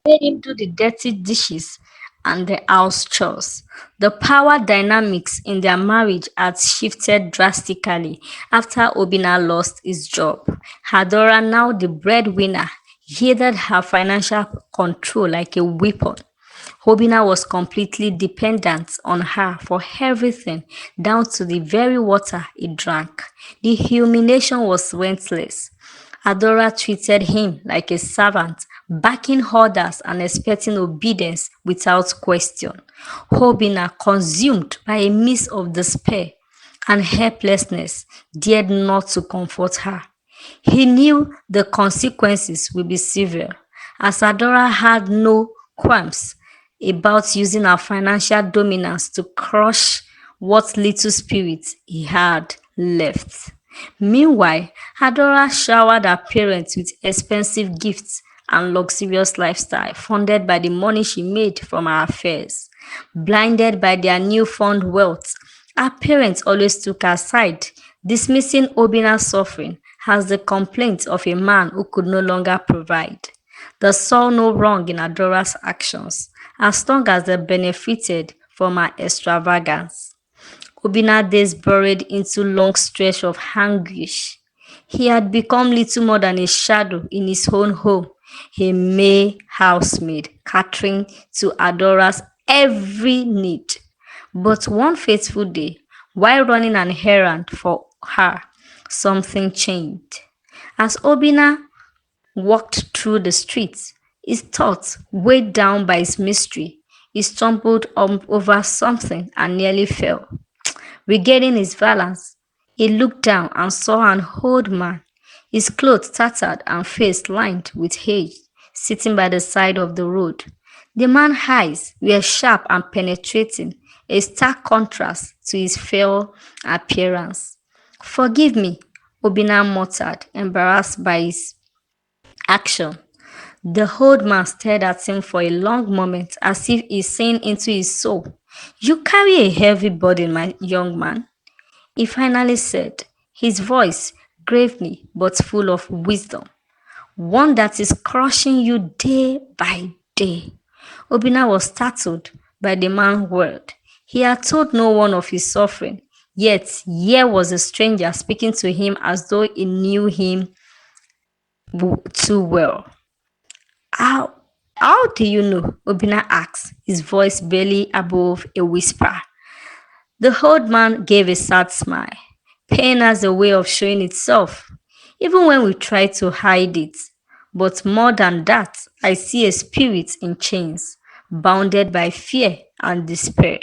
made him do the dirty dishes and the house chores. The power dynamics in their marriage had shifted drastically after Obina lost his job. Hadora, now the breadwinner, wielded her financial control like a weapon. Obina was completely dependent on her for everything, down to the very water he drank. The humiliation was relentless. Adora treated him like a servant, backing orders and expecting obedience without question. Obina, consumed by a mist of despair and helplessness, dared not to comfort her. He knew the consequences would be severe, as Adora had no qualms about using her financial dominance to crush what little spirit he had left. Meanwhile, Adora showered her parents with expensive gifts and luxurious lifestyle funded by the money she made from her affairs. Blinded by their newfound wealth, her parents always took her side, dismissing Obina's suffering as the complaint of a man who could no longer provide. They saw no wrong in Adora's actions, as long as they benefited from her extravagance. Obina days burrowed into long stretch of anguish. He had become little more than a shadow in his own home, a mere housemaid catering to Adora's every need. But one fateful day, while running an errand for her, something changed. As Obina walked through the streets, his thoughts weighed down by his mystery. He stumbled over something and nearly fell. Regaining his balance, he looked down and saw an old man, his clothes tattered and face lined with age, sitting by the side of the road. The man's eyes were sharp and penetrating, a stark contrast to his frail appearance. "Forgive me," Obina muttered, embarrassed by his action. The old man stared at him for a long moment as if he saying into his soul, "You carry a heavy burden, my young man," he finally said, his voice gravely but full of wisdom. "One that is crushing you day by day." Obina was startled by the man's word. He had told no one of his suffering, yet here was a stranger speaking to him as though he knew him too well. How, how do you know?" Obina asked, his voice barely above a whisper. The old man gave a sad smile. "Pain has a way of showing itself, even when we try to hide it. But more than that, I see a spirit in chains, bounded by fear and despair."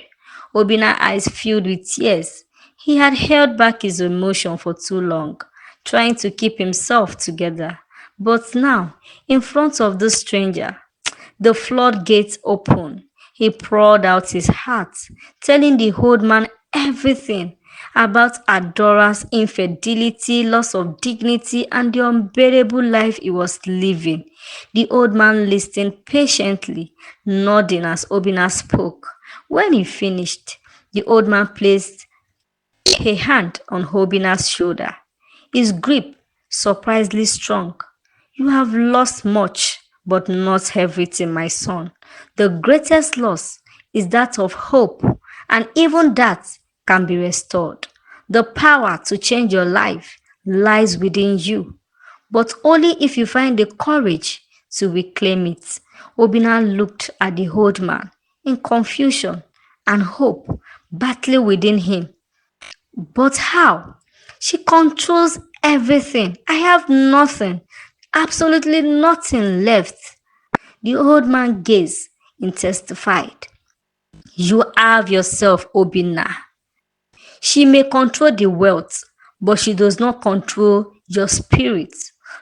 Obina's eyes filled with tears. He had held back his emotion for too long, trying to keep himself together. But now, in front of this stranger, the floodgates opened. He poured out his heart, telling the old man everything about Adora's infidelity, loss of dignity, and the unbearable life he was living. The old man listened patiently, nodding as Obina spoke. When he finished, the old man placed a hand on Obina's shoulder, his grip surprisingly strong. "You have lost much, but not everything, my son. The greatest loss is that of hope, and even that can be restored. The power to change your life lies within you, but only if you find the courage to reclaim it." Obina looked at the old man in confusion and hope battling within him. "But how? She controls everything. I have nothing, absolutely nothing left." The old man gazed and testified. "You have yourself, Obinna. She may control the wealth, but she does not control your spirit.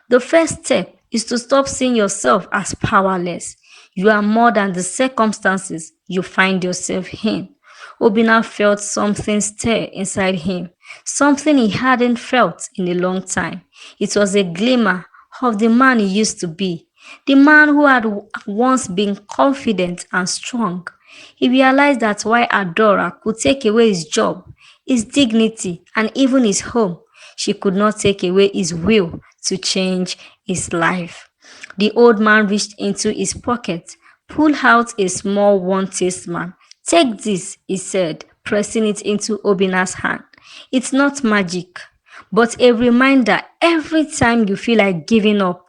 The first step is to stop seeing yourself as powerless. You are more than the circumstances you find yourself in." Obinna felt something stir inside him, something he hadn't felt in a long time. It was a glimmer of the man he used to be, the man who had once been confident and strong. He realized that while Adora could take away his job, his dignity, and even his home, she could not take away his will to change his life. The old man reached into his pocket, pulled out a small one-taste man. Take this, he said, pressing it into Obina's hand. It's not magic, but a reminder every time you feel like giving up,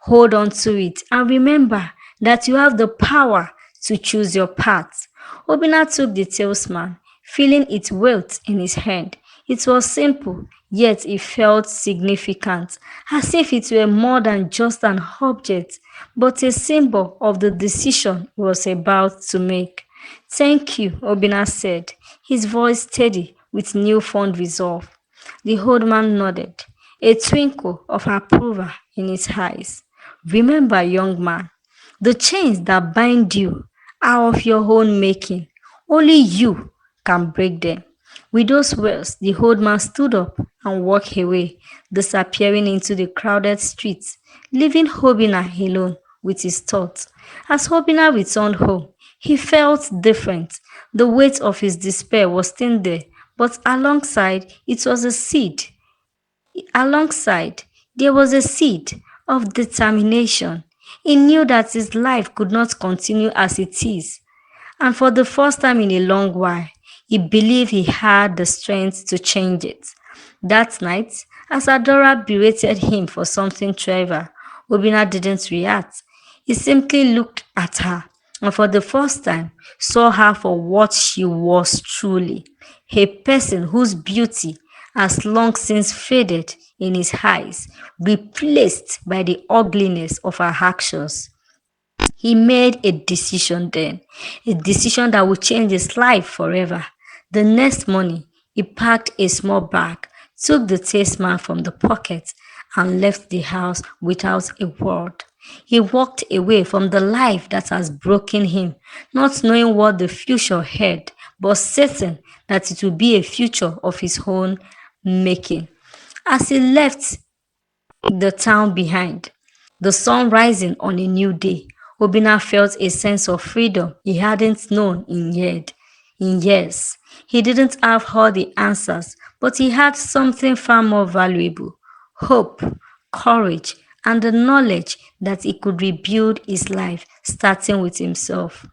hold on to it and remember that you have the power to choose your path. Obina took the talisman, feeling its weight in his hand. It was simple, yet it felt significant, as if it were more than just an object, but a symbol of the decision he was about to make. Thank you, Obina said, his voice steady with newfound resolve. The old man nodded, a twinkle of approval in his eyes. Remember, young man, the chains that bind you are of your own making. Only you can break them. With those words, the old man stood up and walked away, disappearing into the crowded streets, leaving Hobina alone with his thoughts. As Hobina returned home, he felt different. The weight of his despair was still there, but alongside, there was a seed of determination. He knew that his life could not continue as it is, and for the first time in a long while, he believed he had the strength to change it. That night, as Adora berated him for something trivial, Obina didn't react. He simply looked at her and for the first time saw her for what she was truly, a person whose beauty has long since faded in his eyes, replaced by the ugliness of her actions. He made a decision then, a decision that would change his life forever. The next morning, he packed a small bag, took the talisman from the pocket, and left the house without a word. He walked away from the life that has broken him, not knowing what the future held, but certain that it would be a future of his own making. As he left the town behind, the sun rising on a new day, Obina felt a sense of freedom he hadn't known in years. He didn't have all the answers, but he had something far more valuable: hope, courage, and the knowledge that he could rebuild his life, starting with himself.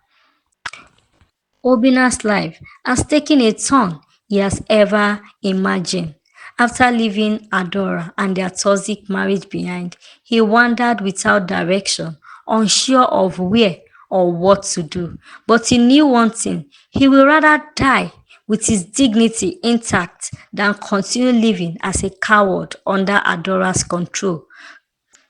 Obina's life has taken a turn he has ever imagined. After leaving Adora and their toxic marriage behind, he wandered without direction, unsure of where or what to do. But he knew one thing: he would rather die with his dignity intact than continue living as a coward under Adora's control.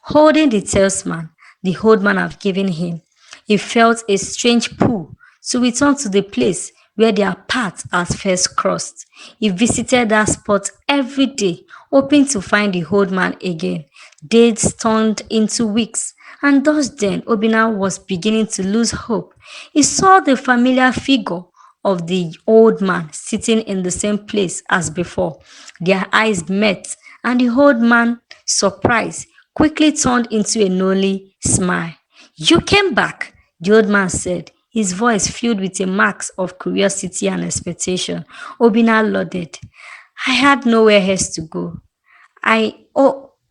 Holding the talisman the old man had given him, he felt a strange pull to return to the place where their paths had first crossed. He visited that spot every day, hoping to find the old man again. Days turned into weeks, and thus then Obina was beginning to lose hope. He saw the familiar figure of the old man sitting in the same place as before. Their eyes met, and the old man, surprise, quickly turned into a lonely smile. You came back, the old man said, his voice filled with a mask of curiosity and expectation. Obina nodded. I had nowhere else to go. I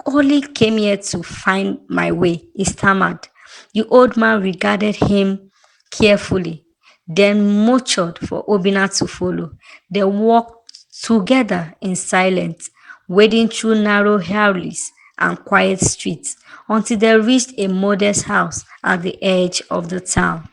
only came here to find my way, he stammered. The old man regarded him carefully, then motioned for Obina to follow. They walked together in silence, wading through narrow alleys and quiet streets until they reached a modest house at the edge of the town.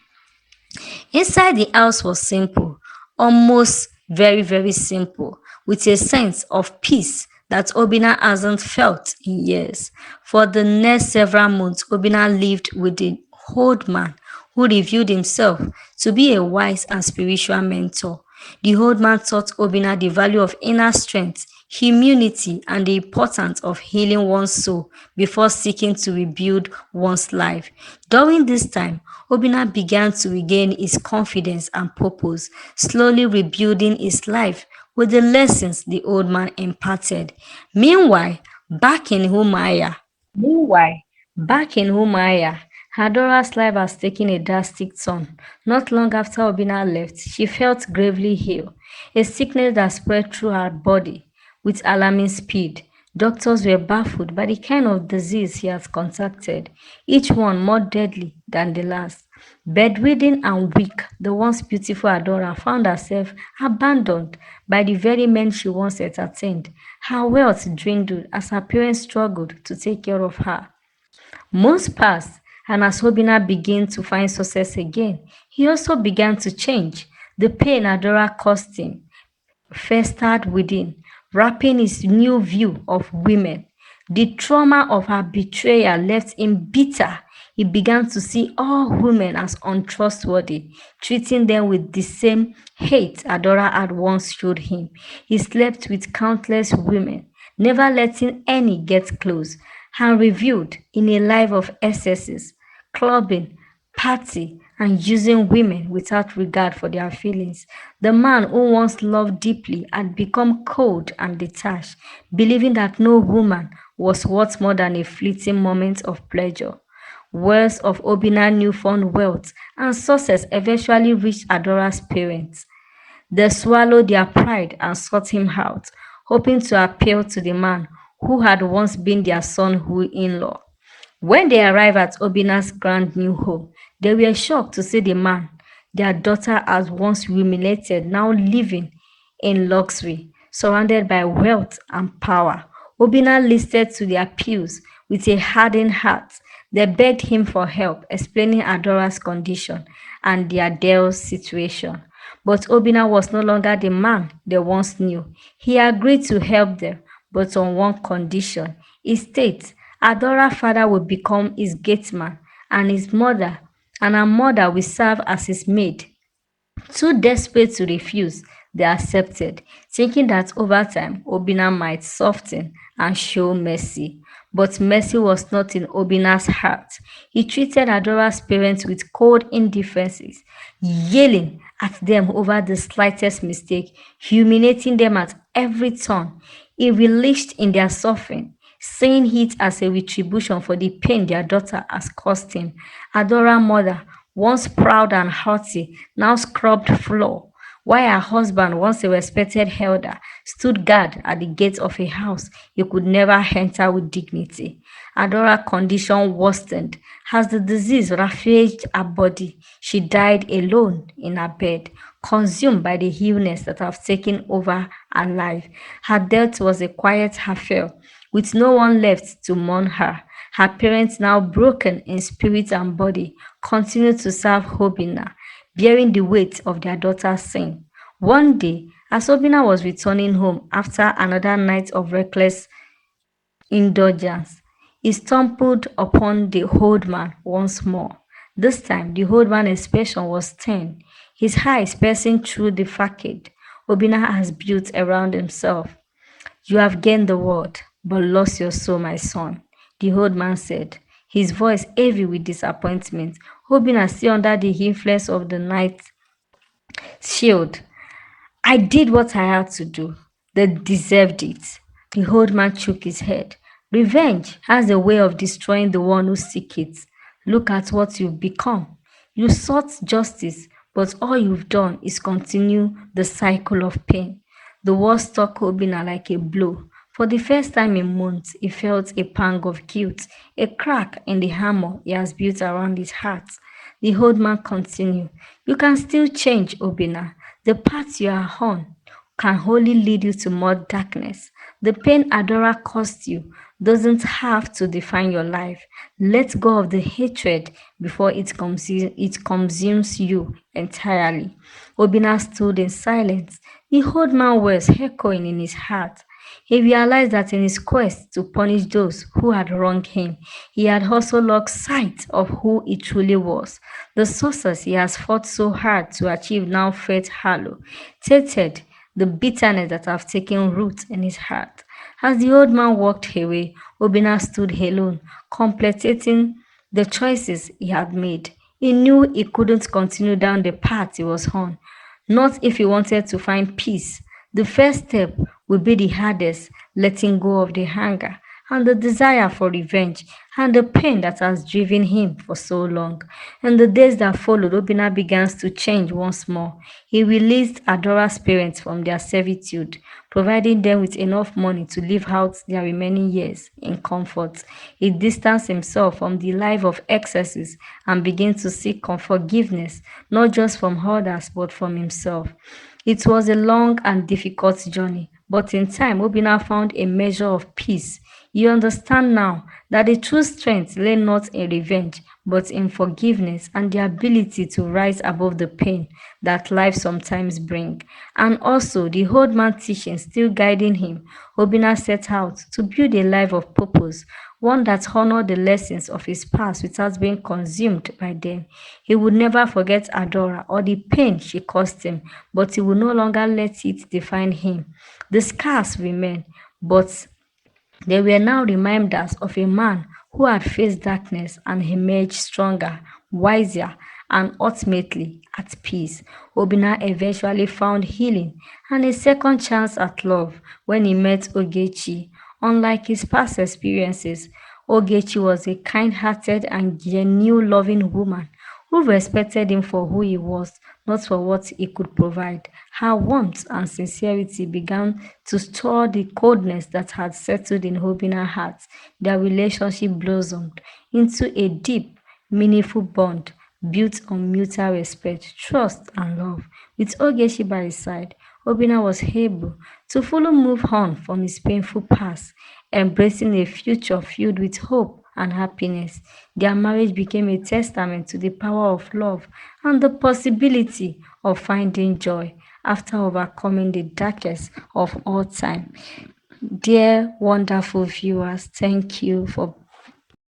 Inside the house was simple, almost very, very simple, with a sense of peace that Obina hasn't felt in years. For the next several months, Obina lived with the old man who revealed himself to be a wise and spiritual mentor. The old man taught Obina the value of inner strength, humility, and the importance of healing one's soul before seeking to rebuild one's life. During this time, Obina began to regain his confidence and purpose, slowly rebuilding his life with the lessons the old man imparted. Meanwhile, back in Humaya, Meanwhile, back in Humaya, Hadora's life has taken a drastic turn. Not long after Obina left, she felt gravely ill, a sickness that spread through her body with alarming speed. Doctors were baffled by the kind of disease he had contracted, each one more deadly than the last. Bedridden and weak, the once beautiful Adora found herself abandoned by the very men she once entertained. Her wealth dwindled as her parents struggled to take care of her. Months passed, and as Obina began to find success again, he also began to change. The pain Adora caused him festered within, wrapping his new view of women. The trauma of her betrayal left him bitter. He began to see all women as untrustworthy, treating them with the same hate Adora had once showed him. He slept with countless women, never letting any get close, and revealed in a life of excesses, clubbing, party, and using women without regard for their feelings. The man who once loved deeply had become cold and detached, believing that no woman was worth more than a fleeting moment of pleasure. Words of Obina's newfound wealth and success eventually reached Adora's parents. They swallowed their pride and sought him out, hoping to appeal to the man who had once been their son-in-law. When they arrived at Obina's grand new home, they were shocked to see the man their daughter had once humiliated now living in luxury, surrounded by wealth and power. Obina listened to their appeals with a hardened heart. They begged him for help, explaining Adora's condition and their Dale's situation. But Obina was no longer the man they once knew. He agreed to help them, but on one condition. He states Adora's father will become his gateman, and his mother and her mother will serve as his maid. Too desperate to refuse, they accepted, thinking that over time Obina might soften and show mercy. But mercy was not in Obina's heart. He treated Adora's parents with cold indifference, yelling at them over the slightest mistake, humiliating them at every turn. He relished in their suffering, seeing it as a retribution for the pain their daughter has caused him. Adora's mother, once proud and haughty, now scrubbed floor, while her husband, once a respected elder, stood guard at the gate of a house he could never enter with dignity. Adora's condition worsened as the disease ravaged her body. She died alone in her bed, consumed by the illness that had taken over her life. Her death was a quiet affair, with no one left to mourn her. Her parents, now broken in spirit and body, continued to serve Obina, bearing the weight of their daughter's sin. One day, as Obina was returning home after another night of reckless indulgence, he stumbled upon the old man once more. This time, the old man's expression was stern, his eyes piercing through the facade Obina has built around himself. You have gained the world, but lost your soul, my son, the old man said, his voice heavy with disappointment. Obina, still under the influence of the night, shield. I did what I had to do. They deserved it. The old man shook his head. Revenge has a way of destroying the one who seeks it. Look at what you've become. You sought justice, but all you've done is continue the cycle of pain. The war struck Obina like a blow. For the first time in months, he felt a pang of guilt, a crack in the armor he has built around his heart. The old man continued, You can still change, Obina. The path you are on can only lead you to more darkness. The pain Adora caused you doesn't have to define your life. Let go of the hatred before it consumes you entirely. Obina stood in silence, the old man's words echoing in his heart. He realized that in his quest to punish those who had wronged him, he had also lost sight of who he truly was. The success he has fought so hard to achieve now felt hollow, tainted the bitterness that had taken root in his heart. As the old man walked away, Obina stood alone, contemplating the choices he had made. He knew he couldn't continue down the path he was on, not if he wanted to find peace. The first step would be the hardest, letting go of the anger and the desire for revenge and the pain that has driven him for so long. In the days that followed, Obina began to change once more. He released Adora's parents from their servitude, providing them with enough money to live out their remaining years in comfort. He distanced himself from the life of excesses and began to seek forgiveness, not just from others but from himself. It was a long and difficult journey, but in time, Obinna found a measure of peace. You understand now that the true strength lay not in revenge, but in forgiveness and the ability to rise above the pain that life sometimes brings. And also, the old man teaching still guiding him, Obinna set out to build a life of purpose, one that honored the lessons of his past without being consumed by them. He would never forget Adora or the pain she caused him, but he would no longer let it define him. The scars remain, but they were now reminders of a man who had faced darkness and emerged stronger, wiser, and ultimately at peace. Obinna eventually found healing and a second chance at love when he met Ogechi. Unlike his past experiences, Ogechi was a kind-hearted and genuine loving woman who respected him for who he was, not for what he could provide. Her warmth and sincerity began to stir the coldness that had settled in Obinna's heart. Their relationship blossomed into a deep, meaningful bond built on mutual respect, trust, and love. With Ogechi by his side, Obinna was able to fully move on from his painful past, embracing a future filled with hope and happiness. Their marriage became a testament to the power of love and the possibility of finding joy after overcoming the darkest of all time. Dear wonderful viewers, thank you for